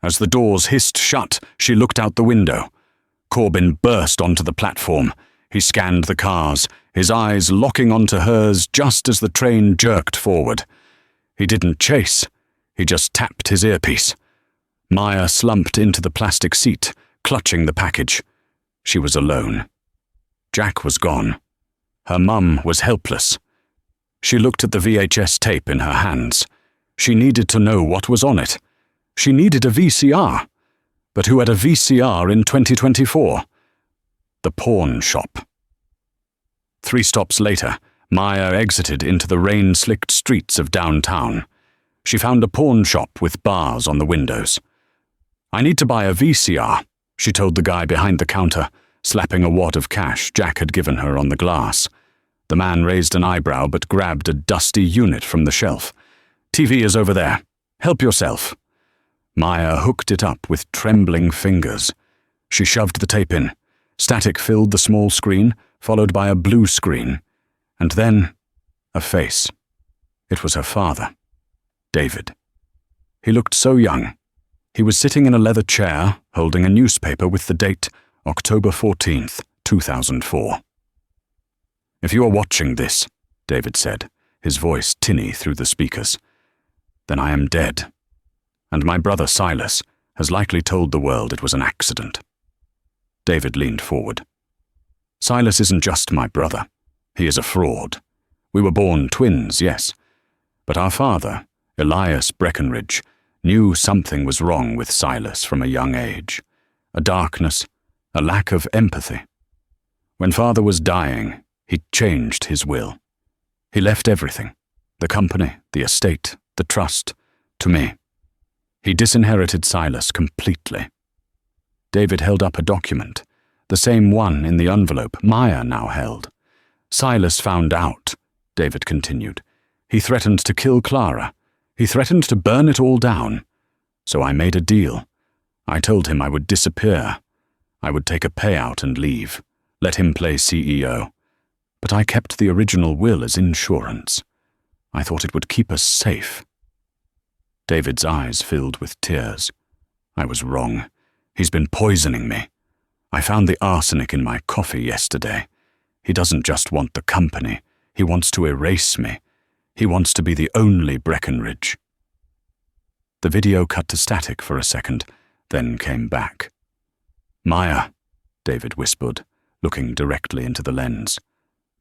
As the doors hissed shut, she looked out the window. Corbin burst onto the platform. He scanned the cars, his eyes locking onto hers just as the train jerked forward. He didn't chase. He just tapped his earpiece. Maya slumped into the plastic seat, clutching the package. She was alone. Jack was gone. Her mum was helpless. She looked at the VHS tape in her hands. She needed to know what was on it. She needed a VCR. But who had a VCR in 2024? The pawn shop. 3 stops later, Maya exited into the rain-slicked streets of downtown. She found a pawn shop with bars on the windows. I need to buy a VCR, she told the guy behind the counter, slapping a wad of cash Jack had given her on the glass. The man raised an eyebrow but grabbed a dusty unit from the shelf. "TV is over there. Help yourself." Maya hooked it up with trembling fingers. She shoved the tape in. Static filled the small screen, followed by a blue screen. And then, a face. It was her father, David. He looked so young. He was sitting in a leather chair, holding a newspaper with the date October 14th, 2004. "If you are watching this," David said, his voice tinny through the speakers, "then I am dead. And my brother Silas has likely told the world it was an accident." David leaned forward. "Silas isn't just my brother. He is a fraud. We were born twins, yes. But our father, Elias Breckenridge, knew something was wrong with Silas from a young age. A darkness, a lack of empathy. When father was dying, he changed his will. He left everything, the company, the estate, the trust, to me. He disinherited Silas completely." David held up a document, the same one in the envelope Maya now held. "Silas found out," David continued. "He threatened to kill Clara. He threatened to burn it all down. So I made a deal. I told him I would disappear. I would take a payout and leave, let him play CEO. But I kept the original will as insurance. I thought it would keep us safe." David's eyes filled with tears. "I was wrong. He's been poisoning me. I found the arsenic in my coffee yesterday. He doesn't just want the company. He wants to erase me. He wants to be the only Breckenridge." The video cut to static for a second, then came back. "Maya," David whispered, looking directly into the lens.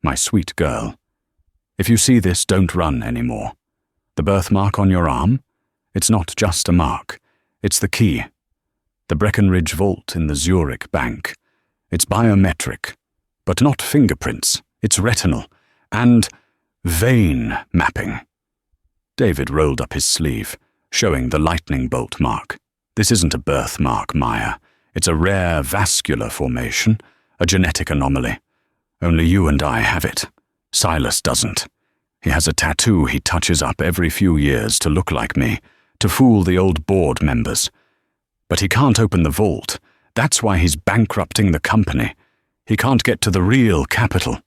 "My sweet girl. If you see this, don't run anymore. The birthmark on your arm? It's not just a mark. It's the key. The Breckenridge vault in the Zurich bank. It's biometric, but not fingerprints. It's retinal and vein mapping." David rolled up his sleeve, showing the lightning bolt mark. "This isn't a birthmark, Maya. It's a rare vascular formation, a genetic anomaly. Only you and I have it. Silas doesn't. He has a tattoo he touches up every few years to look like me, to fool the old board members. But he can't open the vault. That's why he's bankrupting the company. He can't get to the real capital."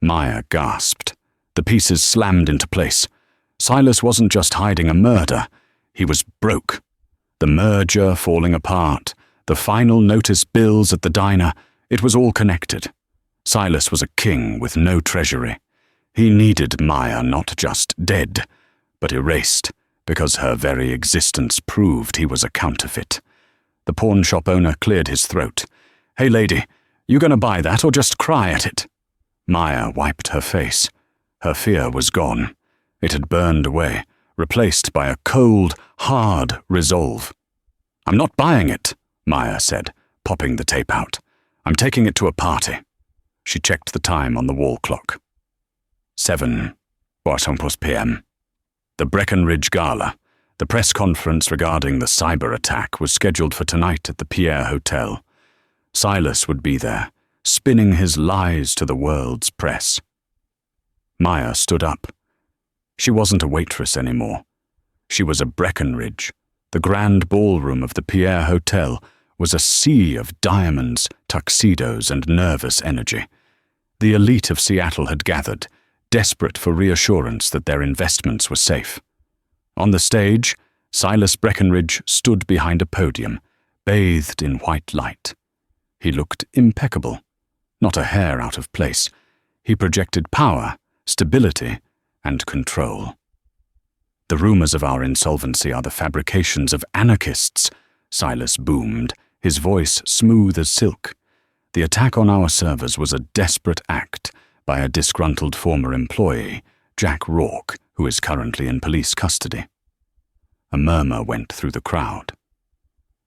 Maya gasped. The pieces slammed into place. Silas wasn't just hiding a murder. He was broke. The merger falling apart, the final notice bills at the diner, it was all connected. Silas was a king with no treasury. He needed Maya not just dead, but erased, because her very existence proved he was a counterfeit. The pawn shop owner cleared his throat. "Hey lady, you gonna buy that or just cry at it?" Maya wiped her face. Her fear was gone. It had burned away, replaced by a cold, hard resolve. "I'm not buying it," Maya said, popping the tape out. "I'm taking it to a party." She checked the time on the wall clock. 7:15 p.m. The Breckenridge Gala, the press conference regarding the cyber attack, was scheduled for tonight at the Pierre Hotel. Silas would be there, spinning his lies to the world's press. Maya stood up. She wasn't a waitress anymore. She was a Breckenridge. The grand ballroom of the Pierre Hotel was a sea of diamonds, tuxedos, and nervous energy. The elite of Seattle had gathered, desperate for reassurance that their investments were safe. On the stage, Silas Breckenridge stood behind a podium, bathed in white light. He looked impeccable, not a hair out of place. He projected power, stability, and control. "The rumors of our insolvency are the fabrications of anarchists," Silas boomed, his voice smooth as silk. "The attack on our servers was a desperate act by a disgruntled former employee, Jack Rourke, who is currently in police custody." A murmur went through the crowd.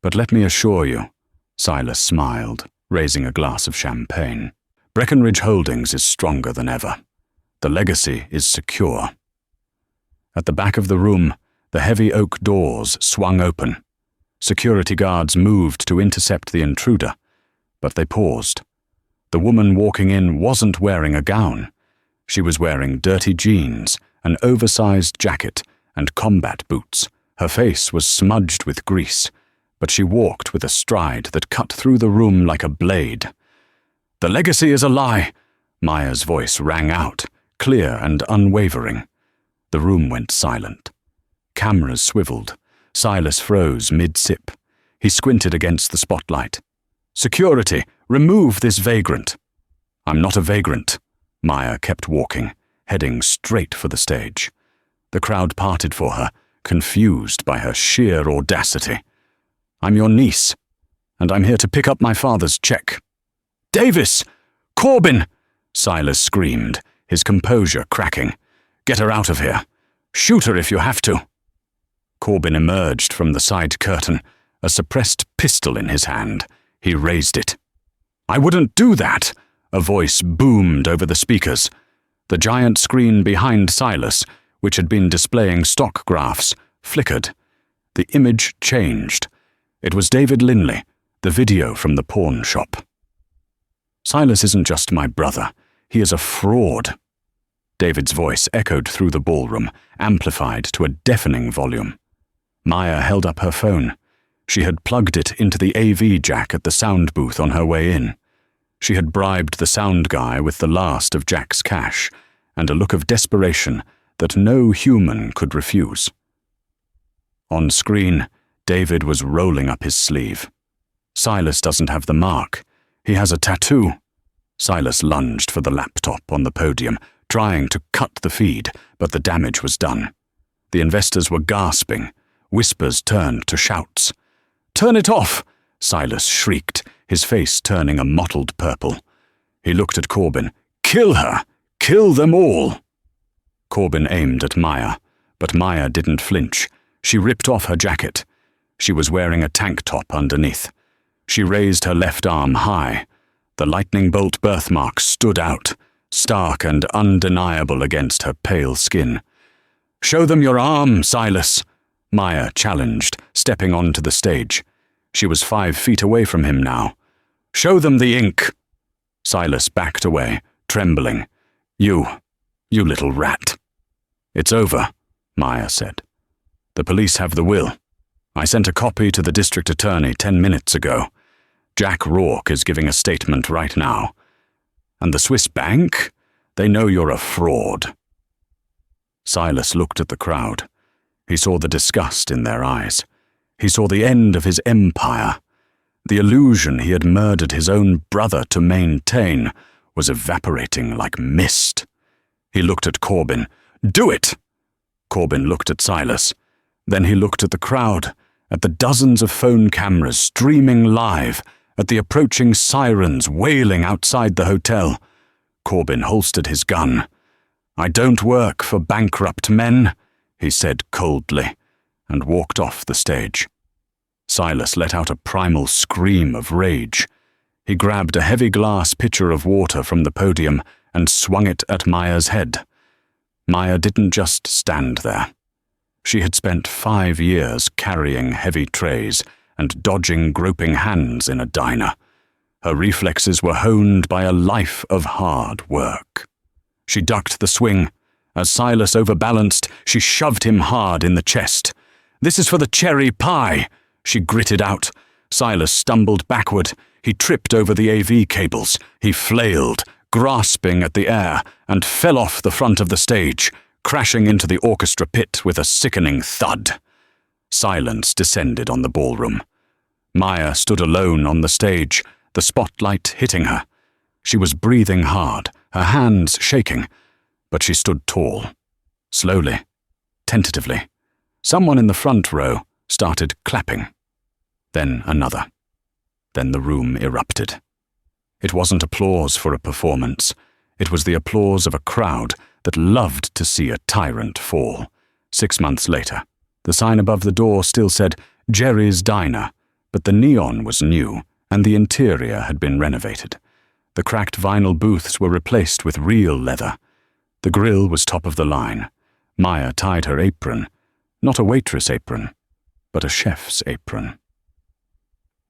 "But let me assure you," Silas smiled, raising a glass of champagne, "Breckenridge Holdings is stronger than ever. The legacy is secure." At the back of the room, the heavy oak doors swung open. Security guards moved to intercept the intruder, but they paused. The woman walking in wasn't wearing a gown. She was wearing dirty jeans, an oversized jacket, and combat boots. Her face was smudged with grease, but she walked with a stride that cut through the room like a blade. "The legacy is a lie," Maya's voice rang out, clear and unwavering. The room went silent. Cameras swiveled. Silas froze mid-sip. He squinted against the spotlight. "Security, remove this vagrant." "I'm not a vagrant." Maya kept walking, heading straight for the stage. The crowd parted for her, confused by her sheer audacity. "I'm your niece, and I'm here to pick up my father's check." "Davis! Corbin!" Silas screamed, his composure cracking. "Get her out of here. Shoot her if you have to." Corbin emerged from the side curtain, a suppressed pistol in his hand. He raised it. "I wouldn't do that," a voice boomed over the speakers. The giant screen behind Silas, which had been displaying stock graphs, flickered. The image changed. It was David Linley, the video from the pawn shop. "Silas isn't just my brother. He is a fraud." David's voice echoed through the ballroom, amplified to a deafening volume. Maya held up her phone. She had plugged it into the AV jack at the sound booth on her way in. She had bribed the sound guy with the last of Jack's cash, and a look of desperation that no human could refuse. On screen, David was rolling up his sleeve. "Silas doesn't have the mark. He has a tattoo." Silas lunged for the laptop on the podium, trying to cut the feed, but the damage was done. The investors were gasping. Whispers turned to shouts. "Turn it off!" Silas shrieked, his face turning a mottled purple. He looked at Corbin. "Kill her! Kill them all!" Corbin aimed at Maya, but Maya didn't flinch. She ripped off her jacket. She was wearing a tank top underneath. She raised her left arm high. The lightning bolt birthmark stood out, stark and undeniable against her pale skin. "Show them your arm, Silas," Maya challenged, stepping onto the stage. She was 5 feet away from him now. "Show them the ink." Silas backed away, trembling. You little rat." "It's over," Maya said. "The police have the will. I sent a copy to the district attorney 10 minutes ago. Jack Rourke is giving a statement right now. And the Swiss bank? They know you're a fraud." Silas looked at the crowd. He saw the disgust in their eyes. He saw the end of his empire. The illusion he had murdered his own brother to maintain was evaporating like mist. He looked at Corbin. "Do it!" Corbin looked at Silas. Then he looked at the crowd, at the dozens of phone cameras streaming live, at the approaching sirens wailing outside the hotel. Corbin holstered his gun. "I don't work for bankrupt men," he said coldly, and walked off the stage. Silas let out a primal scream of rage. He grabbed a heavy glass pitcher of water from the podium and swung it at Maya's head. Maya didn't just stand there. She had spent 5 years carrying heavy trays and dodging groping hands in a diner. Her reflexes were honed by a life of hard work. She ducked the swing. As Silas overbalanced, she shoved him hard in the chest. "This is for the cherry pie," she gritted out. Silas stumbled backward. He tripped over the AV cables. He flailed, grasping at the air, and fell off the front of the stage, crashing into the orchestra pit with a sickening thud. Silence descended on the ballroom. Maya stood alone on the stage, the spotlight hitting her. She was breathing hard, her hands shaking, but she stood tall. Slowly, tentatively, someone in the front row started clapping. Then another. Then the room erupted. It wasn't applause for a performance. It was the applause of a crowd that loved to see a tyrant fall. 6 months later, the sign above the door still said Jerry's Diner, but the neon was new and the interior had been renovated. The cracked vinyl booths were replaced with real leather. The grill was top of the line. Maya tied her apron, not a waitress apron, but a chef's apron.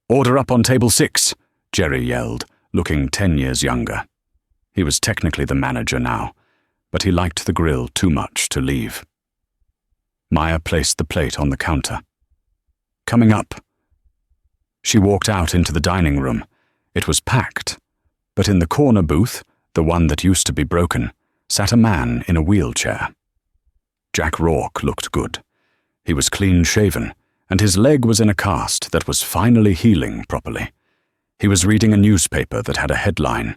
"Order up on table 6, Jerry yelled, looking 10 years younger. He was technically the manager now. but he liked the grill too much to leave. Maya placed the plate on the counter. "Coming up." She walked out into the dining room. It was packed, but in the corner booth, the one that used to be broken, sat a man in a wheelchair. Jack Rourke looked good. He was clean-shaven, and his leg was in a cast that was finally healing properly. He was reading a newspaper that had a headline,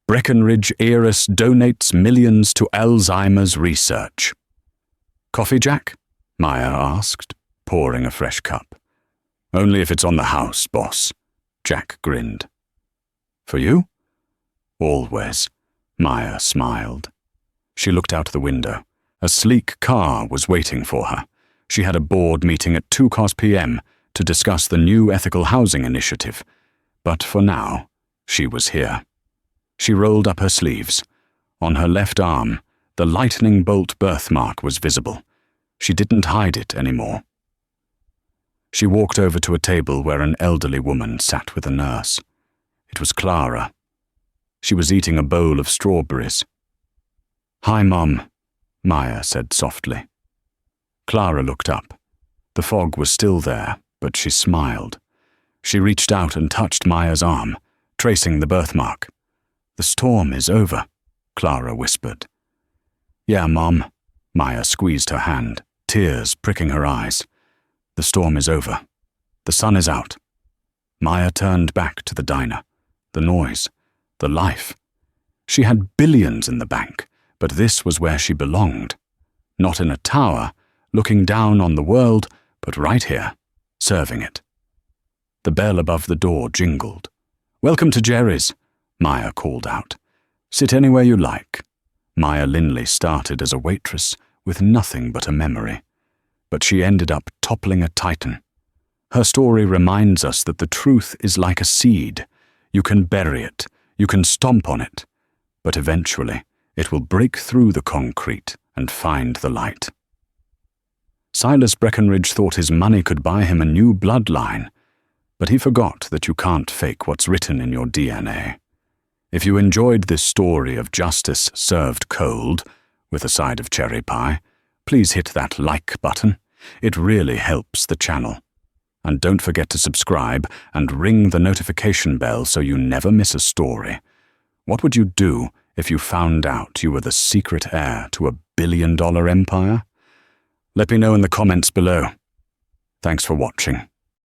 "Breckenridge heiress donates millions to Alzheimer's research." "Coffee, Jack?" Maya asked, pouring a fresh cup. "Only if it's on the house, boss." Jack grinned. "For you?" "Always." Maya smiled. She looked out the window. A sleek car was waiting for her. She had a board meeting at 2 p.m. to discuss the new ethical housing initiative. But for now, she was here. She rolled up her sleeves. On her left arm, the lightning bolt birthmark was visible. She didn't hide it anymore. She walked over to a table where an elderly woman sat with a nurse. It was Clara. She was eating a bowl of strawberries. "Hi, Mom," Maya said softly. Clara looked up. The fog was still there, but she smiled. She reached out and touched Maya's arm, tracing the birthmark. "The storm is over," Clara whispered. "Yeah, Mom." Maya squeezed her hand, tears pricking her eyes. "The storm is over. The sun is out." Maya turned back to the diner. The noise, the life. She had billions in the bank, but this was where she belonged. Not in a tower, looking down on the world, but right here, serving it. The bell above the door jingled. "Welcome to Jerry's," Maya called out. "Sit anywhere you like." Maya Linley started as a waitress with nothing but a memory, but she ended up toppling a titan. Her story reminds us that the truth is like a seed. You can bury it, you can stomp on it, but eventually it will break through the concrete and find the light. Silas Breckenridge thought his money could buy him a new bloodline, but he forgot that you can't fake what's written in your DNA. If you enjoyed this story of justice served cold, with a side of cherry pie, please hit that like button. It really helps the channel. And don't forget to subscribe and ring the notification bell so you never miss a story. What would you do if you found out you were the secret heir to a billion-dollar empire? Let me know in the comments below. Thanks for watching.